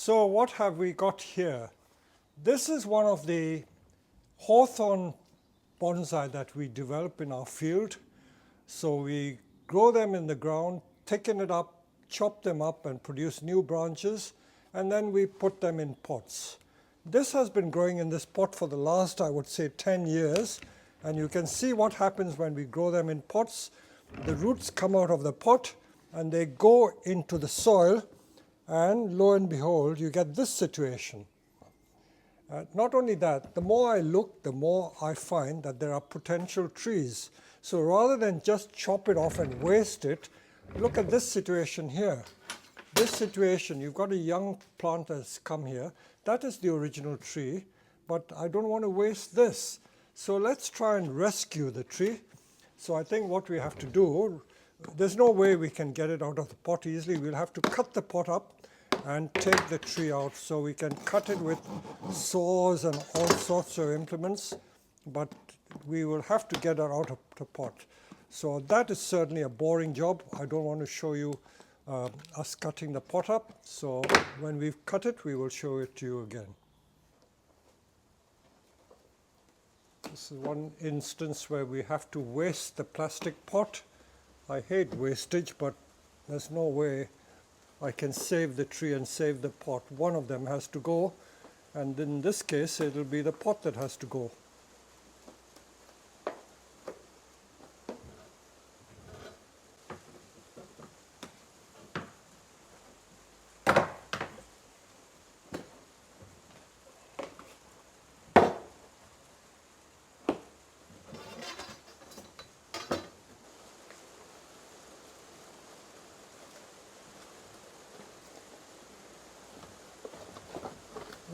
So what have we got here? This is one of the Hawthorn bonsai that we develop in our field. So we grow them in the ground, thicken it up, chop them up and produce new branches, and then we put them in pots. This has been growing in this pot for the last, I would say, 10 years. And you can see what happens when we grow them in pots. The roots come out of the pot and they go into the soil, and lo and behold, you get this situation. Not only that, the more I look, the more I find that there are potential trees. So rather than just chop it off and waste it, look at this situation here. This situation, you've got a young plant that's come here. That is the original tree, but I don't want to waste this. So let's try and rescue the tree. So I think what we have to do, there's no way we can get it out of the pot easily. We'll have to cut the pot up and take the tree out. So we can cut it with saws and all sorts of implements, but we will have to get it out of the pot. So that is certainly a boring job. I don't want to show you us cutting the pot up. So when we've cut it, we will show it to you again. This is one instance where we have to waste the plastic pot. I hate wastage, but there's no way I can save the tree and save the pot. One of them has to go, and in this case, it'll be the pot that has to go.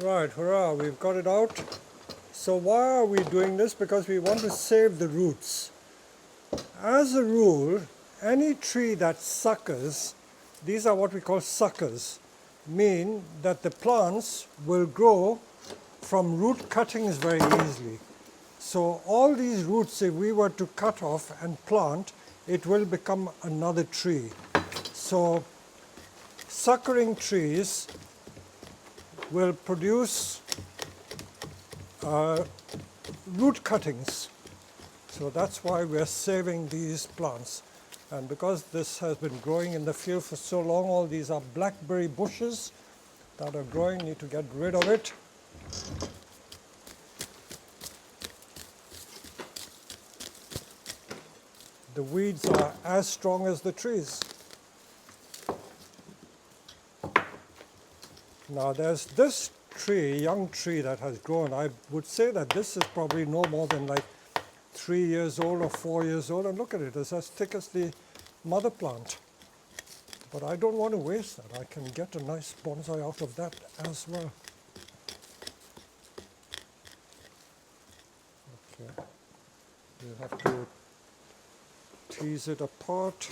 Right, hurrah, we've got it out. So why are we doing this? Because we want to save the roots. As a rule, any tree that suckers, these are what we call suckers, mean that the plants will grow from root cuttings very easily. So all these roots, if we were to cut off and plant, it will become another tree. So suckering trees will produce root cuttings. So that's why we're saving these plants. And because this has been growing in the field for so long, all these are blackberry bushes that are growing, need to get rid of it. The weeds are as strong as the trees. Now there's this tree, young tree that has grown. I would say that this is probably no more than like 3 years old or 4 years old. And look at it, it's as thick as the mother plant. But I don't want to waste that. I can get a nice bonsai out of that as well. Okay, you have to tease it apart.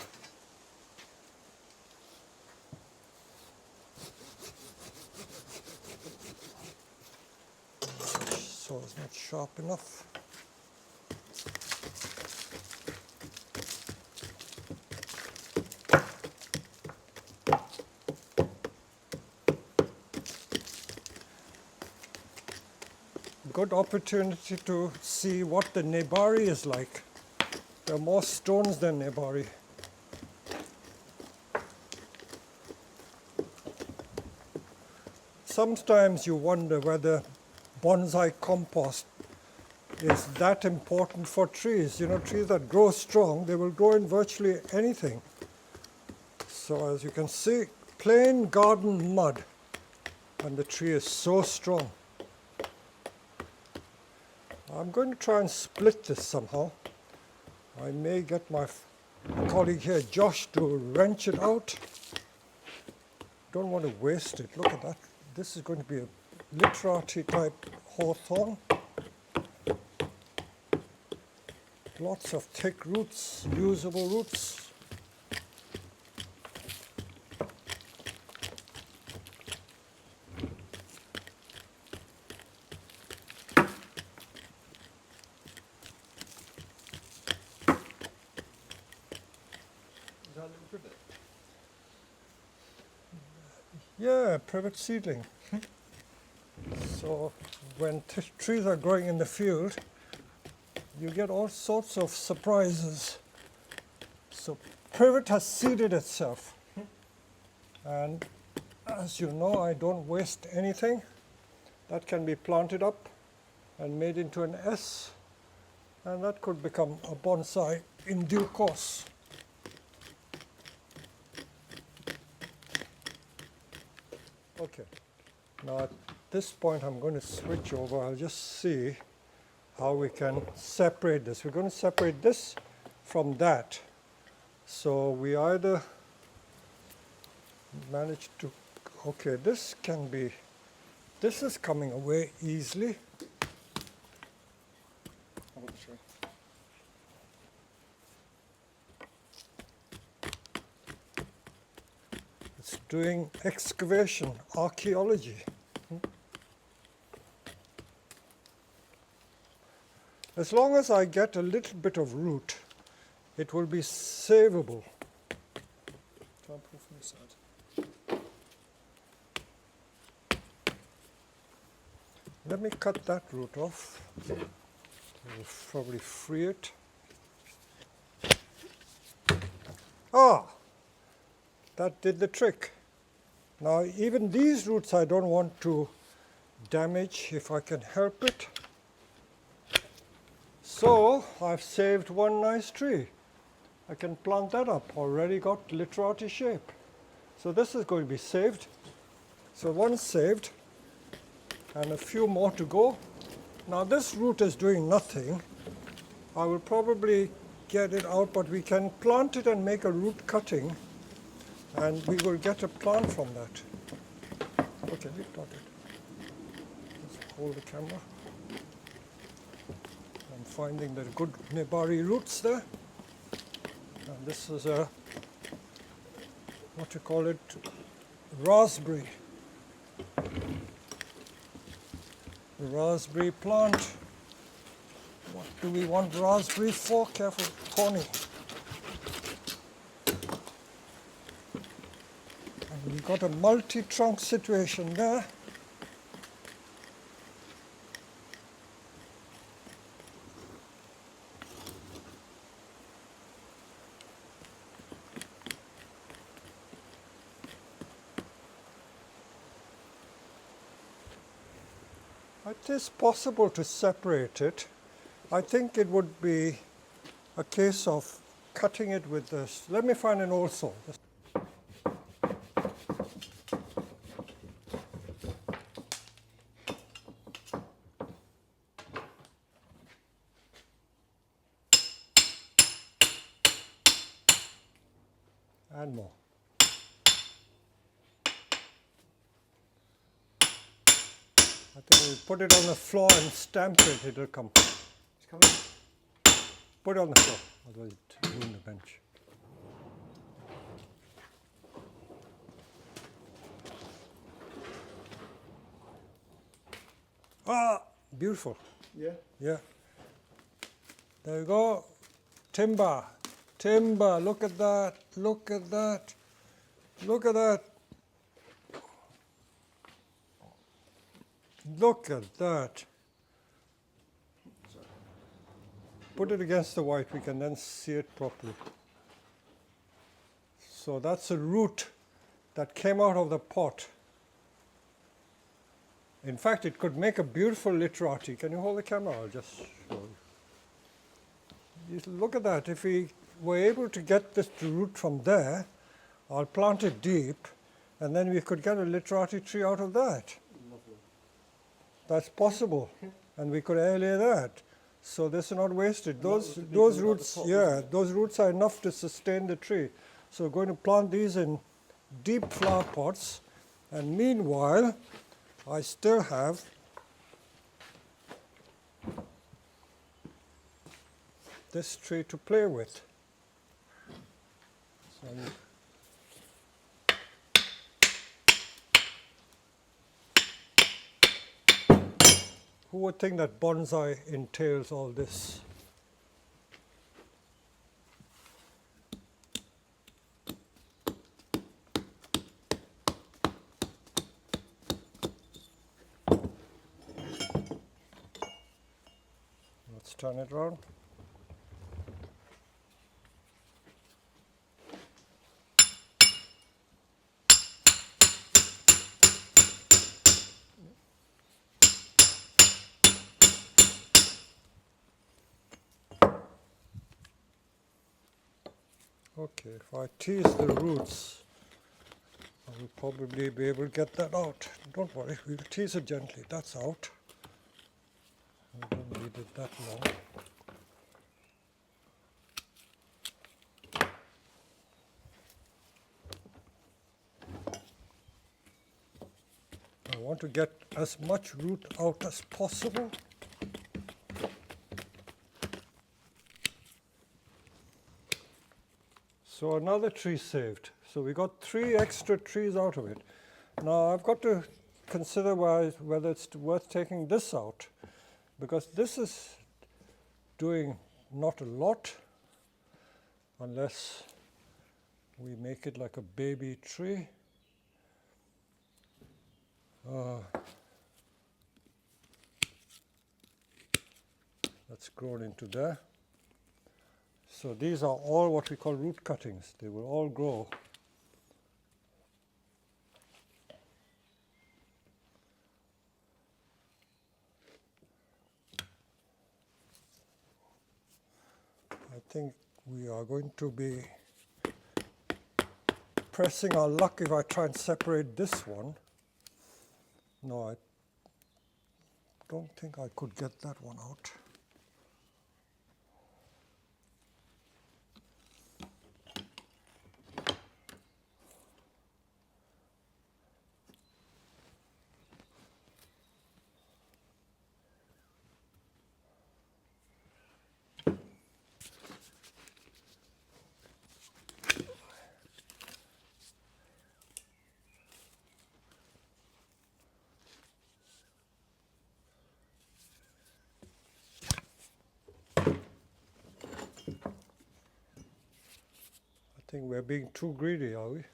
So it's not sharp enough. Good opportunity to see what the nebari is like. There are more stones than nebari. Sometimes you wonder whether bonsai compost is that important for trees. You know, trees that grow strong, they will grow in virtually anything. So as you can see, plain garden mud, and the tree is so strong. I'm going to try and split this somehow. I may get my colleague here, Josh, to wrench it out. Don't want to waste it. Look at that. This is going to be a literati type hawthorn. Lots of thick roots, usable roots. Yeah, privet seedling. So when trees are growing in the field, you get all sorts of surprises. So privet has seeded itself. And as you know, I don't waste anything. That can be planted up and made into an S, and that could become a bonsai in due course. Okay, now at this point I'm going to switch over. I'll just see how we can separate this. We're going to separate this from that. So we either manage to, okay, this can be, this is coming away easily. It's doing excavation, archaeology. As long as I get a little bit of root, it will be savable. Try and pull from this side. Let me cut that root off. It will probably free it. Ah, that did the trick. Now even these roots I don't want to damage if I can help it. So I've saved one nice tree. I can plant that up, already got literati shape. So this is going to be saved. So one saved and a few more to go. Now this root is doing nothing. I will probably get it out, but we can plant it and make a root cutting, and we will get a plant from that. Okay, we got it. Let's hold the camera. I'm finding the good Nebari roots there. And this is a, what you call it, raspberry. The raspberry plant. What do we want raspberry for? Careful, thorny. And we've got a multi-trunk situation there. It is possible to separate it. I think it would be a case of cutting it with this. Let me find an old saw. And more. I think we'll put it on the floor and stamp it, it'll come. It's coming. Put it on the floor, otherwise it'll ruin the bench. Ah, beautiful. Yeah. Yeah. There you go. Timber. Timber. Look at that. Look at that. Look at that. Look at that. Put it against the white, we can then see it properly. So that's a root that came out of the pot. In fact, it could make a beautiful literati. Can you hold the camera? I'll just show you. Look at that. If we were able to get this root from there, I'll plant it deep, and then we could get a literati tree out of that. Lovely. That's possible, and we could airlay that. So this is not wasted. Those roots, yeah, those roots are enough to sustain the tree. So we're going to plant these in deep flower pots, and meanwhile, I still have this tree to play with. So who would think that bonsai entails all this? Let's turn it around. Okay, if I tease the roots, I will probably be able to get that out. Don't worry, we'll tease it gently. That's out. We don't need it that long. I want to get as much root out as possible. So another tree saved. So we got 3 extra trees out of it. Now I've got to consider whether it's worth taking this out, because this is doing not a lot unless we make it like a baby tree. That's grown into there. So these are all what we call root cuttings. They will all grow. I think we are going to be pressing our luck if I try and separate this one. No, I don't think I could get that one out. I think we're being too greedy, are we?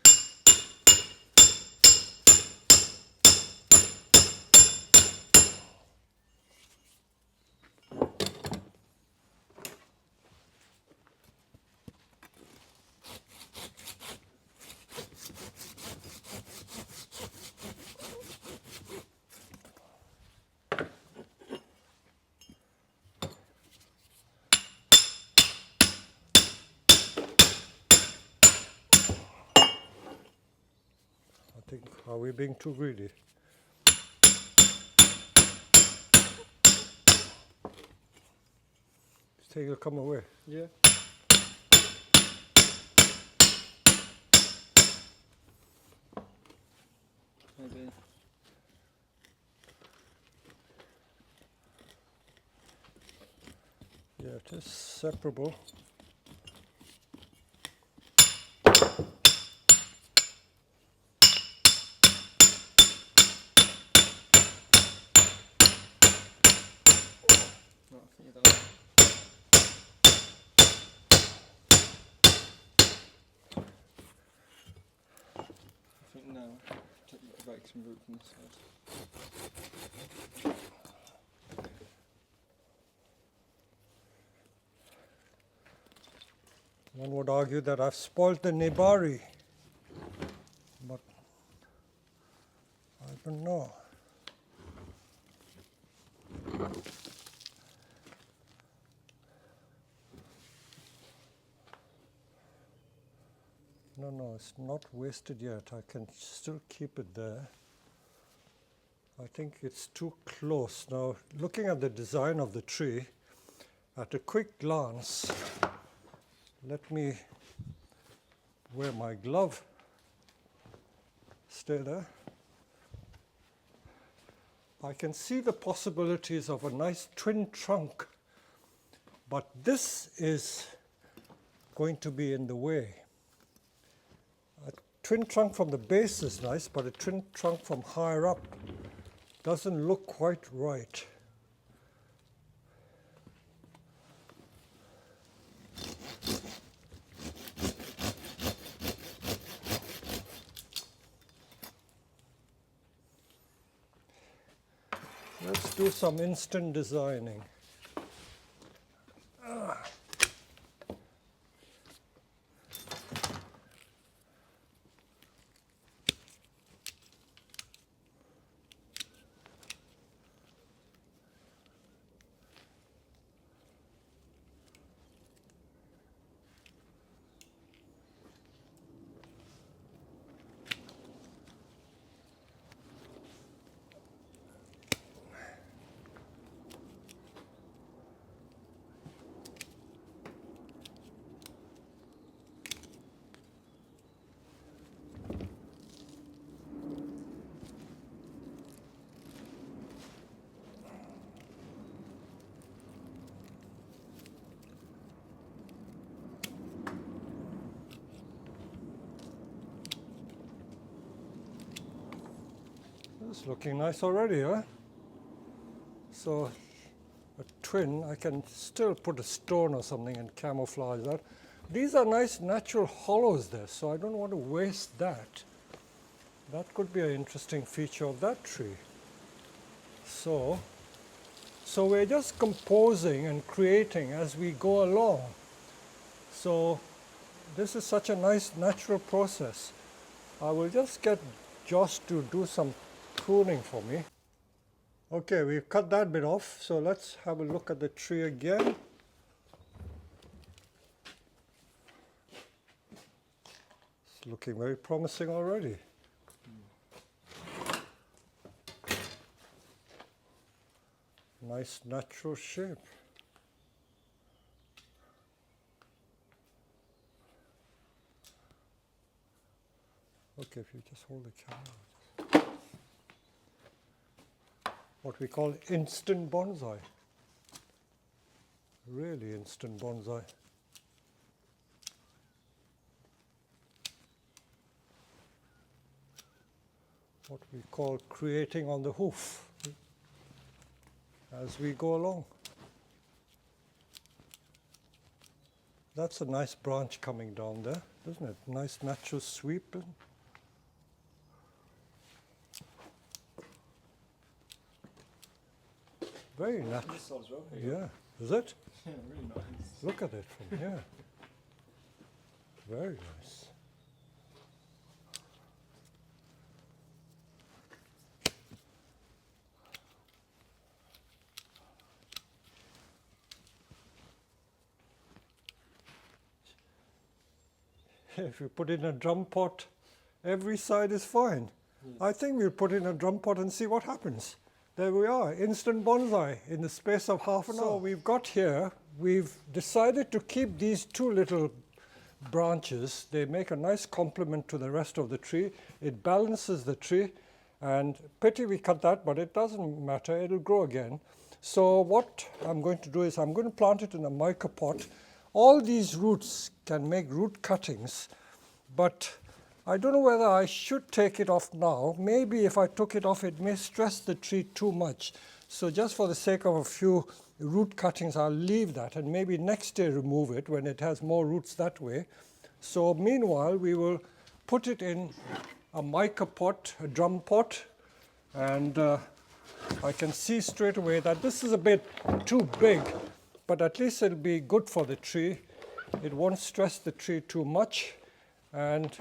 I think, are we being too greedy? You think it'll come away? Yeah. Maybe. Yeah, it is separable. Right, I think you're done. I think now, take the rake some root from this side. One would argue that I've spoiled the Nebari, but I don't know. No, it's not wasted yet. I can still keep it there. I think it's too close. Now, looking at the design of the tree, at a quick glance, let me wear my glove. Stay there. I can see the possibilities of a nice twin trunk, but this is going to be in the way. A twin trunk from the base is nice, but a twin trunk from higher up doesn't look quite right. Let's do some instant designing. It's looking nice already, huh? So a twin, I can still put a stone or something and camouflage that. These are nice natural hollows there, so I don't want to waste that. That could be an interesting feature of that tree. So we're just composing and creating as we go along. So this is such a nice natural process. I will just get Josh to do some pruning for me. Okay, we've cut that bit off, so let's have a look at the tree again. It's looking very promising already. Nice natural shape. Okay, if you just hold the camera. What we call instant bonsai. Really instant bonsai. What we call creating on the hoof as we go along. That's a nice branch coming down there, isn't it? Nice natural sweep. Very natural. This side's well. Yeah, is it? Yeah, really nice. Look at it from here. Very nice. If you put in a drum pot, every side is fine. I think we'll put in a drum pot and see what happens. There we are, instant bonsai in the space of half an hour. So we've got here, we've decided to keep these two little branches. They make a nice complement to the rest of the tree. It balances the tree, and pity we cut that, but it doesn't matter, it'll grow again. So what I'm going to do is I'm going to plant it in a mica pot. All these roots can make root cuttings, but I don't know whether I should take it off now. Maybe if I took it off, it may stress the tree too much. So just for the sake of a few root cuttings, I'll leave that and maybe next year remove it when it has more roots that way. So meanwhile, we will put it in a mica pot, a drum pot, and I can see straight away that this is a bit too big, but at least it'll be good for the tree. It won't stress the tree too much, and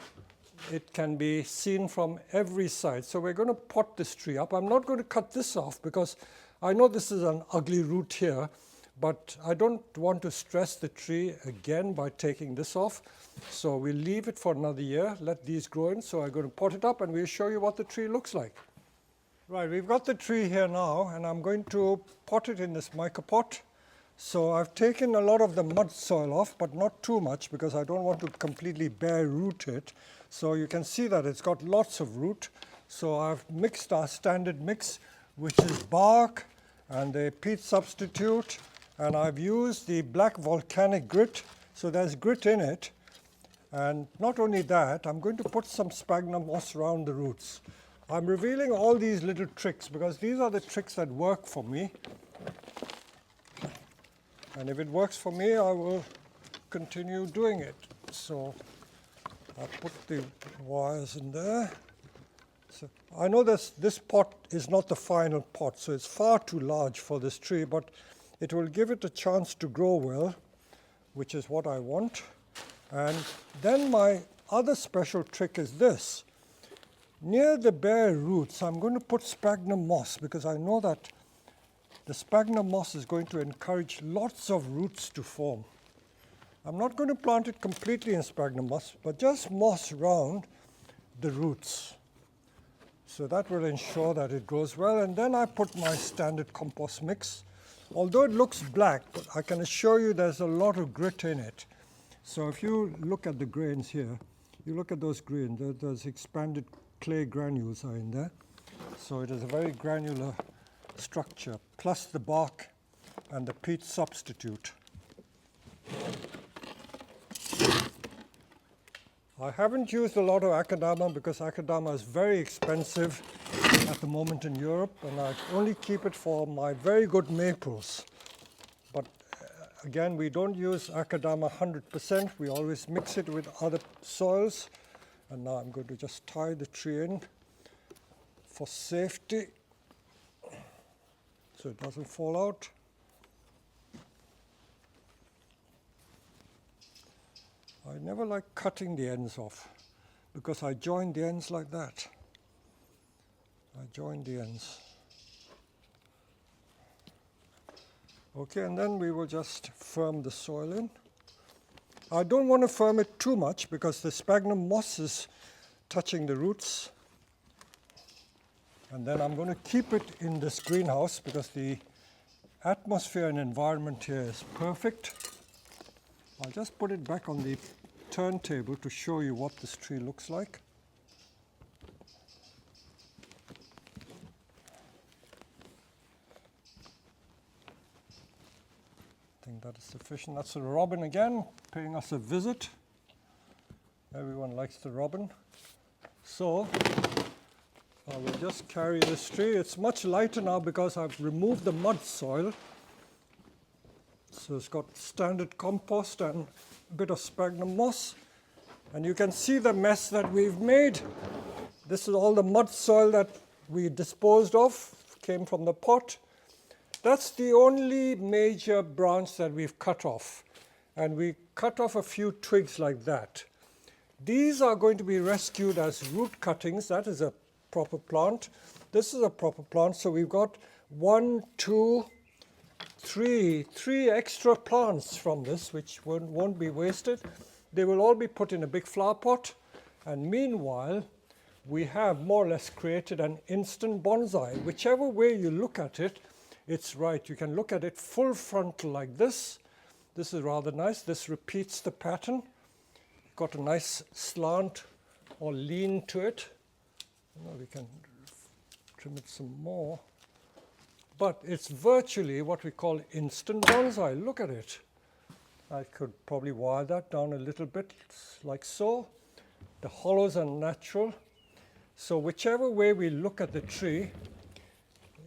it can be seen from every side. So we're going to pot this tree up. I'm not going to cut this off because I know this is an ugly root here, but I don't want to stress the tree again by taking this off. So we'll leave it for another year, let these grow in. So I'm going to pot it up and we'll show you what the tree looks like. Right, we've got the tree here now, and I'm going to pot it in this mica pot. So I've taken a lot of the mud soil off, but not too much because I don't want to completely bare root it. So you can see that it's got lots of root. So I've mixed our standard mix, which is bark and the peat substitute, and I've used the black volcanic grit. So there's grit in it. And not only that, I'm going to put some sphagnum moss around the roots. I'm revealing all these little tricks because these are the tricks that work for me. And if it works for me, I will continue doing it. So I'll put the wires in there. So I know this pot is not the final pot, so it's far too large for this tree, but it will give it a chance to grow well, which is what I want. And then my other special trick is this. Near the bare roots, I'm going to put sphagnum moss because I know that the sphagnum moss is going to encourage lots of roots to form. I'm not going to plant it completely in sphagnum moss, but just moss around the roots. So that will ensure that it grows well. And then I put my standard compost mix. Although it looks black, but I can assure you there's a lot of grit in it. So if you look at the grains here, you look at those grains, those expanded clay granules are in there. So it is a very granular structure, plus the bark and the peat substitute. I haven't used a lot of akadama because akadama is very expensive at the moment in Europe, and I only keep it for my very good maples. But again, we don't use akadama 100%. We always mix it with other soils. And now I'm going to just tie the tree in for safety so it doesn't fall out. I never like cutting the ends off because I join the ends like that. I join the ends. Okay, and then we will just firm the soil in. I don't want to firm it too much because the sphagnum moss is touching the roots. And then I'm going to keep it in this greenhouse because the atmosphere and environment here is perfect. I'll just put it back on the turntable to show you what this tree looks like. I think that is sufficient. That's the robin again, paying us a visit. Everyone likes the robin. So I will just carry this tree. It's much lighter now because I've removed the mud soil. So it's got standard compost and a bit of sphagnum moss. And you can see the mess that we've made. This is all the mud soil that we disposed of, came from the pot. That's the only major branch that we've cut off. And we cut off a few twigs like that. These are going to be rescued as root cuttings. That is a proper plant. This is a proper plant. So we've got 1, 2, 3 extra plants from this, which won't be wasted. They will all be put in a big flower pot. And meanwhile, we have more or less created an instant bonsai. Whichever way you look at it, it's right. You can look at it full frontal like this. This is rather nice. This repeats the pattern. Got a nice slant or lean to it. Well, we can trim it some more. But it's virtually what we call instant bonsai. Look at it. I could probably wire that down a little bit, like so. The hollows are natural. So whichever way we look at the tree,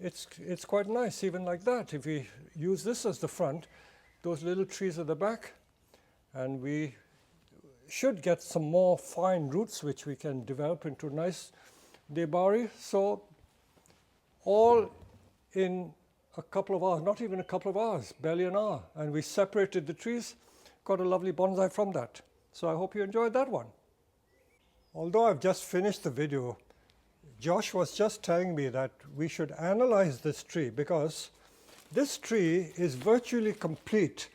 it's quite nice, even like that. If we use this as the front, those little trees at the back, and we should get some more fine roots which we can develop into nice debari. So all in a couple of hours, not even a couple of hours, barely an hour. And we separated the trees, got a lovely bonsai from that. So I hope you enjoyed that one. Although I've just finished the video, Josh was just telling me that we should analyze this tree because this tree is virtually complete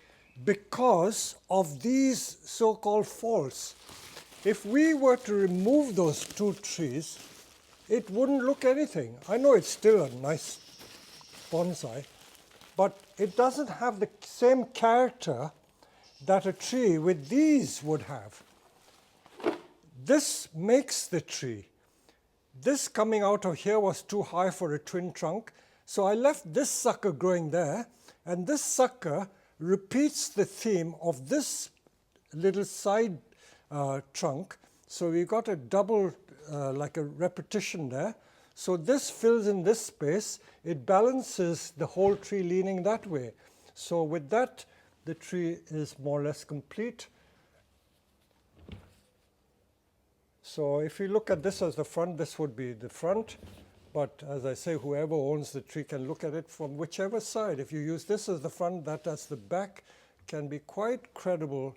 because of these so-called faults. If we were to remove those 2 trees, it wouldn't look anything. I know it's still a nice bonsai, but it doesn't have the same character that a tree with these would have. This makes the tree. This coming out of here was too high for a twin trunk, so I left this sucker growing there, and this sucker repeats the theme of this little side trunk. So we got a double, like a repetition there. So this fills in this space. It balances the whole tree leaning that way. So with that, the tree is more or less complete. So if you look at this as the front, this would be the front. But as I say, whoever owns the tree can look at it from whichever side. If you use this as the front, that as the back, can be quite credible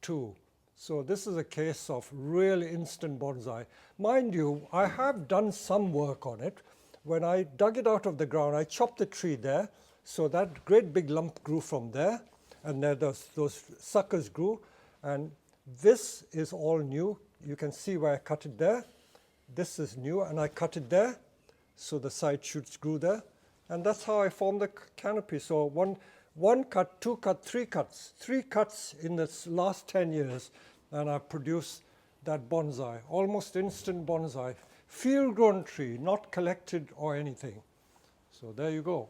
too. So this is a case of real instant bonsai. Mind you, I have done some work on it. When I dug it out of the ground, I chopped the tree there. So that great big lump grew from there. And there those suckers grew. And this is all new. You can see where I cut it there. This is new, and I cut it there. So the side shoots grew there. And that's how I formed the canopy. So one cut, 2 cut, 3 cuts. 3 cuts in the last 10 years. And I produced that bonsai, almost instant bonsai. Field-grown tree, not collected or anything. So there you go.